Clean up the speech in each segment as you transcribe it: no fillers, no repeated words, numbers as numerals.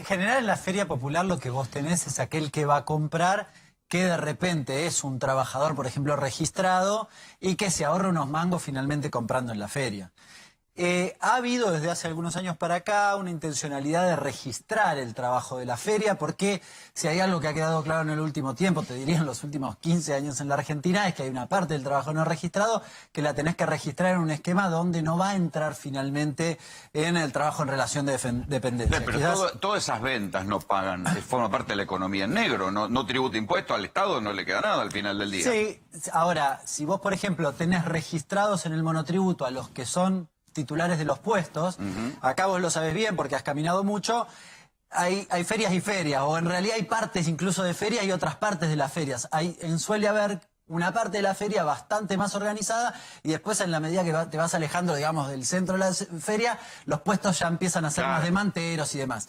En general en la feria popular lo que vos tenés es aquel que va a comprar que de repente es un trabajador, por ejemplo, registrado y que se ahorra unos mangos finalmente comprando en la feria. Ha habido desde hace algunos años para acá una intencionalidad de registrar el trabajo de la feria, porque si hay algo que ha quedado claro en el último tiempo, te diría en los últimos 15 años en la Argentina, es que hay una parte del trabajo no registrado que la tenés que registrar en un esquema donde no va a entrar finalmente en el trabajo en relación de dependencia. Pero todas esas ventas no pagan, forma parte de la economía en negro, no tributa impuestos al Estado, no le queda nada al final del día. Sí, ahora, si vos, por ejemplo, tenés registrados en el monotributo a los que son titulares de los puestos, acá vos lo sabés bien porque has caminado mucho, hay ferias y ferias, o en realidad hay partes incluso de ferias y otras partes de las ferias. Suele haber una parte de la feria bastante más organizada y después en la medida que te vas alejando, digamos, del centro de la feria, los puestos ya empiezan a ser más de manteros y demás.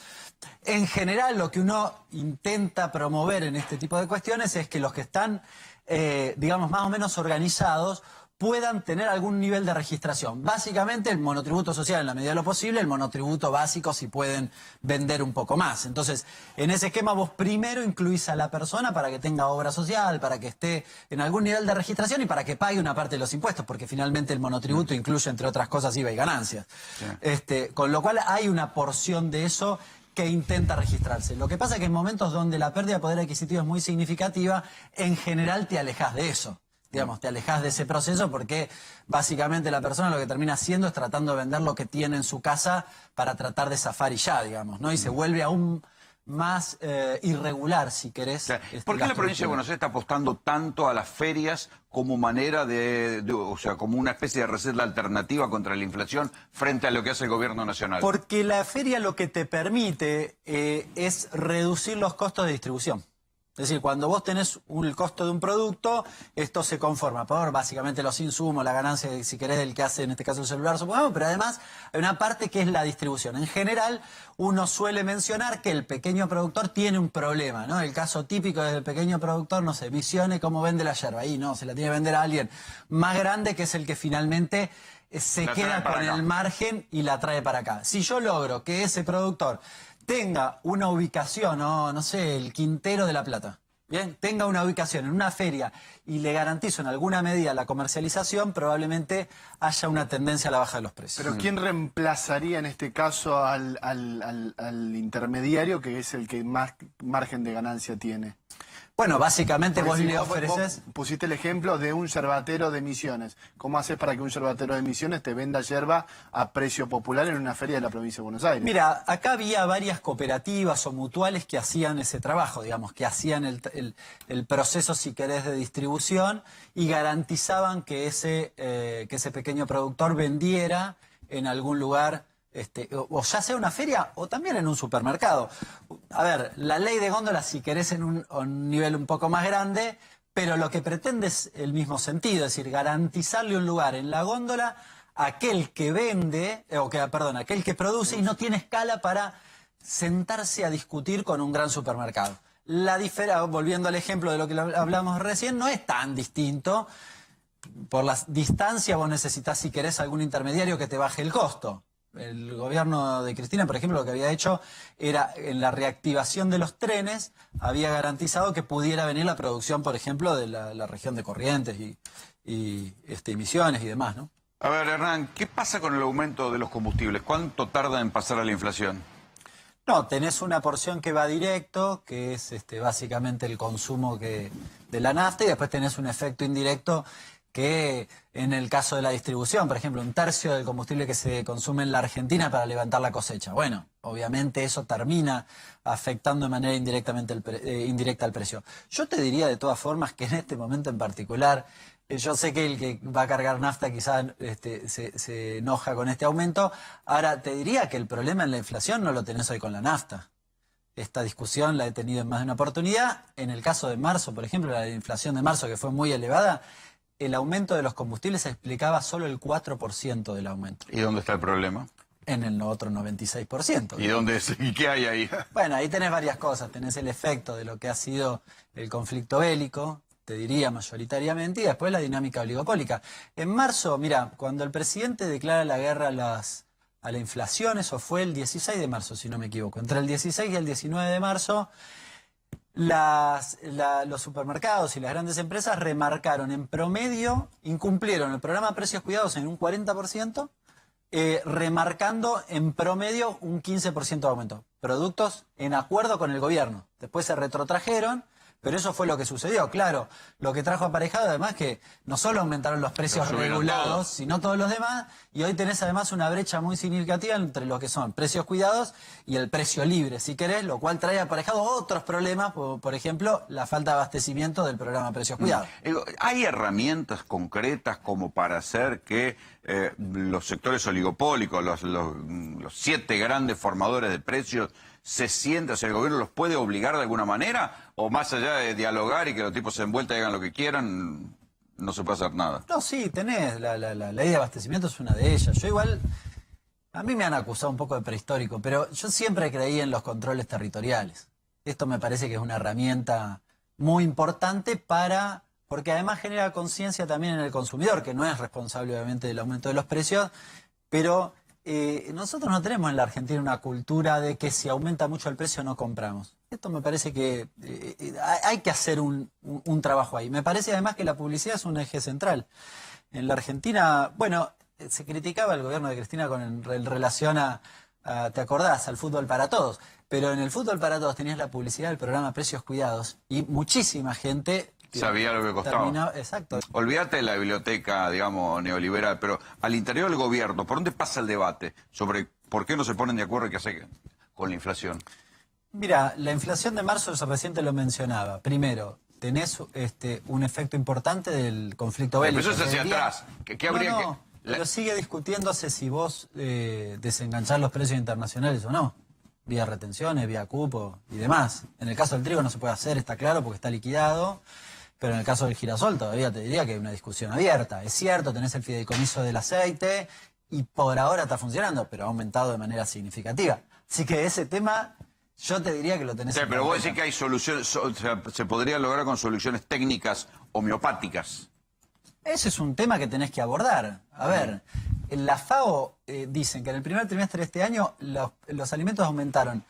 En general lo que uno intenta promover en este tipo de cuestiones es que los que están, digamos, más o menos organizados puedan tener algún nivel de registración. Básicamente el monotributo social en la medida de lo posible, el monotributo básico si pueden vender un poco más. Entonces, en ese esquema vos primero incluís a la persona para que tenga obra social, para que esté en algún nivel de registración y para que pague una parte de los impuestos, porque finalmente el monotributo incluye, entre otras cosas, IVA y ganancias. Sí. Con lo cual hay una porción de eso que intenta registrarse. Lo que pasa es que en momentos donde la pérdida de poder adquisitivo es muy significativa, en general te alejás de eso. Digamos, te alejás de ese proceso porque básicamente la persona lo que termina haciendo es tratando de vender lo que tiene en su casa para tratar de zafar y ya, digamos, ¿no? Y se vuelve aún más irregular, si querés. O sea, ¿por qué la provincia de Buenos Aires está apostando tanto a las ferias como manera o sea, como una especie de receta alternativa contra la inflación frente a lo que hace el gobierno nacional? Porque la feria lo que te permite es reducir los costos de distribución. Es decir, cuando vos tenés el costo de un producto, esto se conforma por básicamente los insumos, la ganancia, si querés, del que hace en este caso el celular, supongamos, pero además hay una parte que es la distribución. En general, uno suele mencionar que el pequeño productor tiene un problema, ¿no? El caso típico del pequeño productor, no sé, Misiones, cómo vende la yerba. Ahí no, se la tiene que vender a alguien más grande, que es el que finalmente se queda con el margen y la trae para acá. Si yo logro que ese productor tenga una ubicación, no sé, el Quintero de La Plata, bien, tenga una ubicación en una feria y le garantizo en alguna medida la comercialización, probablemente haya una tendencia a la baja de los precios. Pero ¿quién reemplazaría en este caso al intermediario, que es el que más margen de ganancia tiene? Bueno, básicamente Porque vos si le ofreces... Vos pusiste el ejemplo de un yerbatero de Misiones. ¿Cómo haces para que un yerbatero de Misiones te venda yerba a precio popular en una feria de la provincia de Buenos Aires? Mira, acá había varias cooperativas o mutuales que hacían ese trabajo, digamos, que hacían el proceso, si querés, de distribución y garantizaban que ese pequeño productor vendiera en algún lugar, o ya sea una feria o también en un supermercado. A ver, la ley de góndolas, si querés, en un nivel un poco más grande, pero lo que pretende es el mismo sentido, es decir, garantizarle un lugar en la góndola a aquel que vende, aquel que produce y no tiene escala para sentarse a discutir con un gran supermercado. La diferencia, volviendo al ejemplo de lo que hablamos recién, no es tan distinto. Por la distancia vos necesitas, si querés, algún intermediario que te baje el costo. El gobierno de Cristina, por ejemplo, lo que había hecho era, en la reactivación de los trenes, había garantizado que pudiera venir la producción, por ejemplo, de la región de Corrientes y Misiones y demás, ¿no? A ver, Hernán, ¿qué pasa con el aumento de los combustibles? ¿Cuánto tarda en pasar a la inflación? No, tenés una porción que va directo, que es básicamente el consumo de la nafta, y después tenés un efecto indirecto que en el caso de la distribución, por ejemplo, 1/3 del combustible que se consume en la Argentina para levantar la cosecha. Bueno, obviamente eso termina afectando de manera indirecta al precio. Yo te diría de todas formas que en este momento en particular, yo sé que el que va a cargar nafta quizás se enoja con este aumento. Ahora, te diría que el problema en la inflación no lo tenés hoy con la nafta. Esta discusión la he tenido en más de una oportunidad. En el caso de marzo, por ejemplo, la inflación de marzo, que fue muy elevada, el aumento de los combustibles explicaba solo el 4% del aumento. ¿Y dónde está el problema? En el otro 96%. ¿Y qué hay ahí? Bueno, ahí tenés varias cosas. Tenés el efecto de lo que ha sido el conflicto bélico, te diría mayoritariamente, y después la dinámica oligopólica. En marzo, mira, cuando el presidente declara la guerra a la inflación, eso fue el 16 de marzo, si no me equivoco. Entre el 16 y el 19 de marzo, los supermercados y las grandes empresas remarcaron en promedio, incumplieron el programa Precios Cuidados en un 40%, remarcando en promedio un 15% de aumento. Productos en acuerdo con el gobierno. Después se retrotrajeron, pero eso fue lo que sucedió. Claro, lo que trajo aparejado además que no solo aumentaron los precios regulados, sino todos los demás, y hoy tenés además una brecha muy significativa entre lo que son precios cuidados y el precio libre, si querés, lo cual trae aparejado otros problemas, por ejemplo, la falta de abastecimiento del programa Precios Cuidados. ¿Hay herramientas concretas como para hacer que los sectores oligopólicos, los 7 grandes formadores de precios, se sienta, o sea, el gobierno los puede obligar de alguna manera, o más allá de dialogar y que los tipos se envueltan y hagan lo que quieran, no se puede hacer nada? No, sí, tenés, la ley de abastecimiento es una de ellas. Yo igual, a mí me han acusado un poco de prehistórico, pero yo siempre creí en los controles territoriales. Esto me parece que es una herramienta muy importante porque además genera conciencia también en el consumidor, que no es responsable obviamente del aumento de los precios, pero nosotros no tenemos en la Argentina una cultura de que si aumenta mucho el precio no compramos. Esto me parece que hay que hacer un trabajo ahí. Me parece además que la publicidad es un eje central. En la Argentina, bueno, se criticaba el gobierno de Cristina en relación ¿te acordás? Al fútbol para todos. Pero en el fútbol para todos tenías la publicidad del programa Precios Cuidados y muchísima gente sabía lo que costaba. Exacto. Olvídate de la biblioteca, digamos, neoliberal, pero al interior del gobierno, ¿por dónde pasa el debate sobre por qué no se ponen de acuerdo y qué hacer con la inflación? Mira, la inflación de marzo, el presidente lo mencionaba. Primero, tenés un efecto importante del conflicto bélico. Pero eso es hacia atrás. ¿Qué habría que...? Pero sigue discutiéndose si vos desenganchar los precios internacionales o no. Vía retenciones, vía cupo y demás. En el caso del trigo no se puede hacer, está claro, porque está liquidado. Pero en el caso del girasol todavía te diría que hay una discusión abierta. Es cierto, tenés el fideicomiso del aceite y por ahora está funcionando, pero ha aumentado de manera significativa. Así que ese tema yo te diría que lo tenés en pero cuenta. vos decís que hay soluciones, o sea, se podría lograr con soluciones técnicas homeopáticas. Ese es un tema que tenés que abordar. A ver, en la FAO dicen que en el primer trimestre de este año los alimentos aumentaron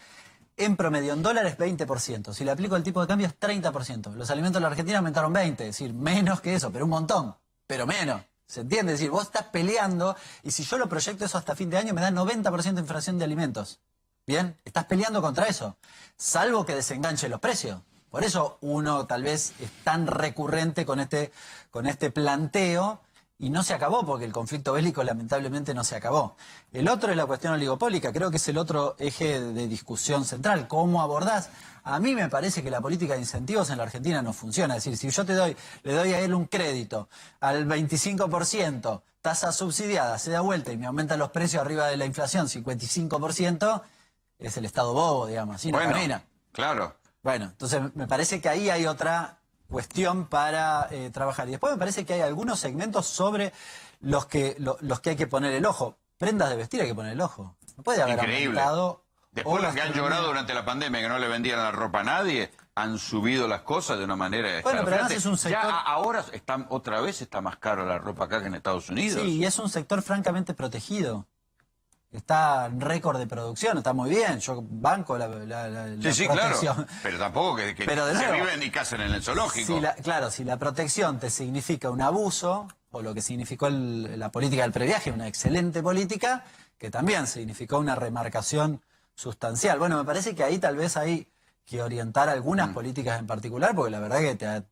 en promedio en dólares 20%. Si le aplico el tipo de cambio es 30%. Los alimentos en la Argentina aumentaron 20%, es decir, menos que eso, pero un montón, pero menos. ¿Se entiende? Es decir, vos estás peleando y si yo lo proyecto eso hasta fin de año me da 90% de inflación de alimentos. ¿Bien? Estás peleando contra eso, salvo que desenganche los precios. Por eso uno tal vez es tan recurrente con este planteo y no se acabó, porque el conflicto bélico lamentablemente no se acabó. El otro es la cuestión oligopólica, creo que es el otro eje de discusión central. ¿Cómo abordás? A mí me parece que la política de incentivos en la Argentina no funciona. Es decir, si yo le doy a él un crédito al 25%, tasa subsidiada, se da vuelta y me aumentan los precios arriba de la inflación, 55%, es el Estado bobo, digamos, así no camina. Claro. Bueno, entonces me parece que ahí hay otra cuestión para trabajar. Y después me parece que hay algunos segmentos sobre los que hay que poner el ojo. Prendas de vestir hay que poner el ojo. No puede haber aumentado. Después los que han llorado durante la pandemia que no le vendían la ropa a nadie, han subido las cosas de una manera... Bueno, pero además es un sector... Ya ahora otra vez está más caro la ropa acá que en Estados Unidos. Sí, y es un sector francamente protegido. Está en récord de producción, está muy bien. Yo banco la sí, protección. Claro. Pero tampoco que pero de nuevo, se viven y cazan en el zoológico. Claro, si la protección te significa un abuso, o lo que significó la política del previaje, una excelente política, que también significó una remarcación sustancial. Bueno, me parece que ahí tal vez hay que orientar algunas políticas en particular, porque la verdad que te ha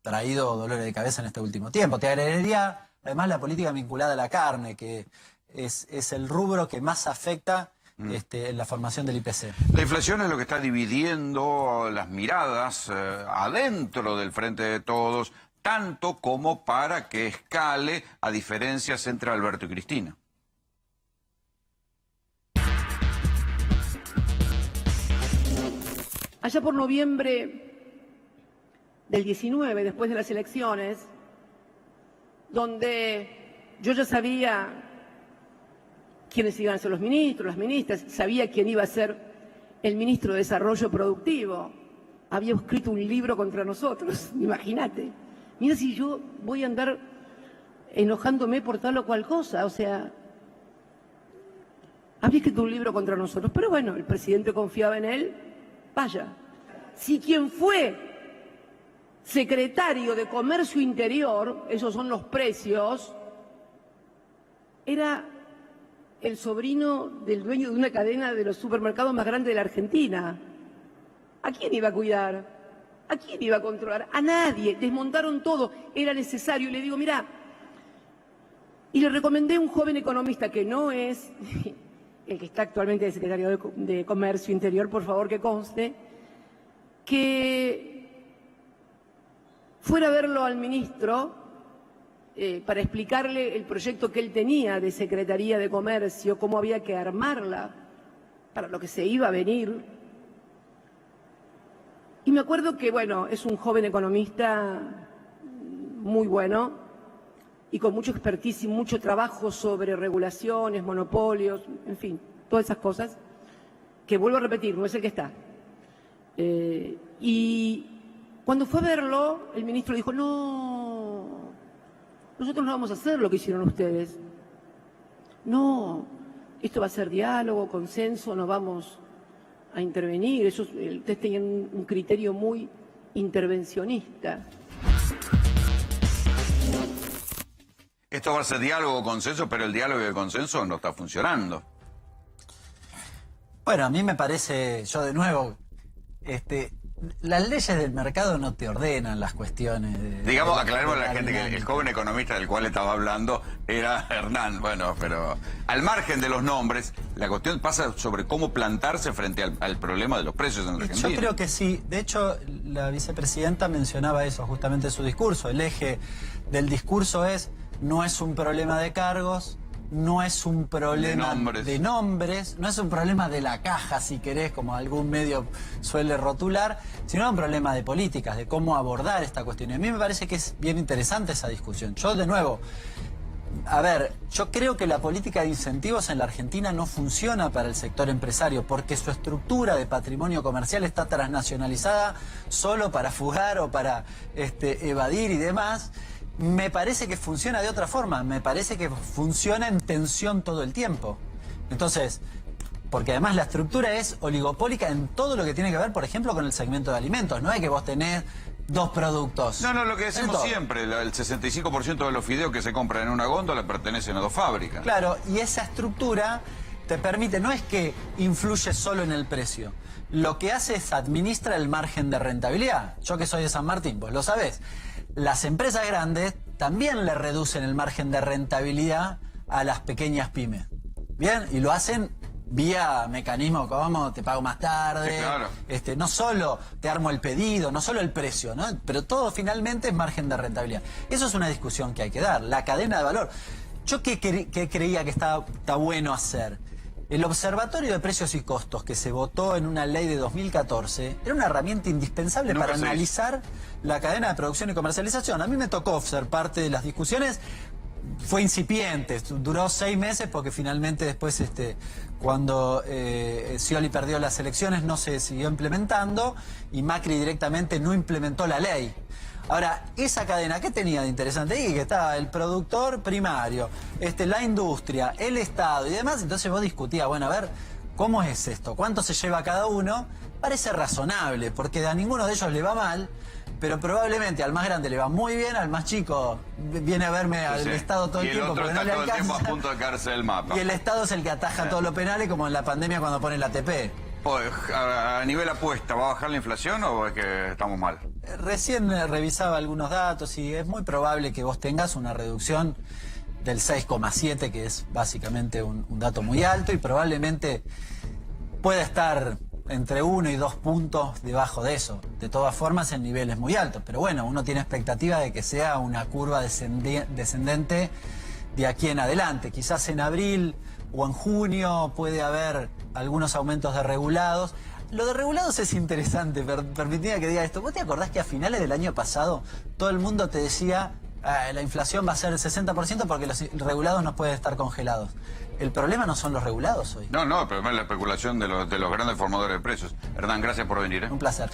traído dolores de cabeza en este último tiempo. Te agregaría además la política vinculada a la carne, que es el rubro que más afecta en la formación del IPC. La inflación es lo que está dividiendo las miradas adentro del Frente de Todos, tanto como para que escale a diferencias entre Alberto y Cristina. Allá por noviembre del 19, después de las elecciones, donde yo ya sabía quiénes iban a ser los ministros, las ministras, sabía quién iba a ser el ministro de Desarrollo Productivo. Había escrito un libro contra nosotros, imagínate. Mira si yo voy a andar enojándome por tal o cual cosa, o sea, había escrito un libro contra nosotros, pero bueno, el presidente confiaba en él, vaya. Si quien fue secretario de Comercio Interior, esos son los precios, era el sobrino del dueño de una cadena de los supermercados más grandes de la Argentina. ¿A quién iba a cuidar? ¿A quién iba a controlar? A nadie. Desmontaron todo. Era necesario. Y le digo, mirá, y le recomendé a un joven economista que no es el que está actualmente de secretario de Comercio Interior, por favor que conste, que fuera a verlo al ministro para explicarle el proyecto que él tenía de Secretaría de Comercio, cómo había que armarla para lo que se iba a venir. Y me acuerdo que, bueno, es un joven economista muy bueno y con mucho expertise y mucho trabajo sobre regulaciones, monopolios, en fin, todas esas cosas, que vuelvo a repetir, no es el que está. Y cuando fue a verlo, el ministro dijo, no, nosotros no vamos a hacer lo que hicieron ustedes. No, esto va a ser diálogo, consenso, no vamos a intervenir. Ustedes tenían un criterio muy intervencionista. Esto va a ser diálogo, consenso, pero el diálogo y el consenso no está funcionando. Bueno, a mí me parece, yo de nuevo, las leyes del mercado no te ordenan las cuestiones. Digamos, aclaremos a la gente que el joven economista del cual estaba hablando era Hernán. Bueno, pero al margen de los nombres, la cuestión pasa sobre cómo plantarse frente al problema de los precios en Argentina. Yo creo que sí. De hecho, la vicepresidenta mencionaba eso justamente en su discurso. El eje del discurso no es un problema de cargos, no es un problema de nombres, no es un problema de la caja, si querés, como algún medio suele rotular, sino un problema de políticas, de cómo abordar esta cuestión. Y a mí me parece que es bien interesante esa discusión. Yo, de nuevo, a ver, yo creo que la política de incentivos en la Argentina no funciona para el sector empresario porque su estructura de patrimonio comercial está transnacionalizada solo para fugar o para evadir y demás. Me parece que funciona de otra forma, me parece que funciona en tensión todo el tiempo. Entonces, porque además la estructura es oligopólica en todo lo que tiene que ver, por ejemplo, con el segmento de alimentos. No es que vos tenés dos productos. No, lo que decimos siempre, el 65% de los fideos que se compran en una góndola pertenecen a dos fábricas. Claro, y esa estructura te permite, no es que influye solo en el precio. Lo que hace es administra el margen de rentabilidad. Yo que soy de San Martín, vos lo sabés. Las empresas grandes también le reducen el margen de rentabilidad a las pequeñas pymes. ¿Bien? Y lo hacen vía mecanismo como te pago más tarde. Sí, claro. No solo te armo el pedido, no solo el precio, ¿no? Pero todo finalmente es margen de rentabilidad. Eso es una discusión que hay que dar. La cadena de valor. Yo qué creía que está bueno hacer. El Observatorio de Precios y Costos que se votó en una ley de 2014 era una herramienta indispensable para analizar la cadena de producción y comercialización. A mí me tocó ser parte de las discusiones, fue incipiente, duró 6 meses porque finalmente después cuando Scioli perdió las elecciones no se siguió implementando y Macri directamente no implementó la ley. Ahora, esa cadena, ¿qué tenía de interesante? Y que estaba el productor primario, la industria, el Estado y demás. Entonces vos discutías, bueno, a ver, ¿cómo es esto? ¿Cuánto se lleva cada uno? Parece razonable, porque a ninguno de ellos le va mal, pero probablemente al más grande le va muy bien, al más chico viene a verme al Estado todo el tiempo porque no le alcanza. El tiempo a punto de caerse del mapa. Y el Estado es el que ataja todos los penales, como en la pandemia cuando pone la ATP. A nivel apuesta, ¿va a bajar la inflación o es que estamos mal? Recién revisaba algunos datos y es muy probable que vos tengas una reducción del 6,7, que es básicamente un dato muy alto, y probablemente pueda estar entre 1 y 2 puntos debajo de eso. De todas formas, en niveles muy altos. Pero bueno, uno tiene expectativa de que sea una curva descendente de aquí en adelante. Quizás en abril o en junio puede haber algunos aumentos de regulados. Lo de regulados es interesante, permitidme que diga esto. ¿Vos te acordás que a finales del año pasado todo el mundo te decía la inflación va a ser el 60% porque los regulados no pueden estar congelados? El problema no son los regulados hoy. No, el problema es la especulación de los grandes formadores de precios. Hernán, gracias por venir. Un placer.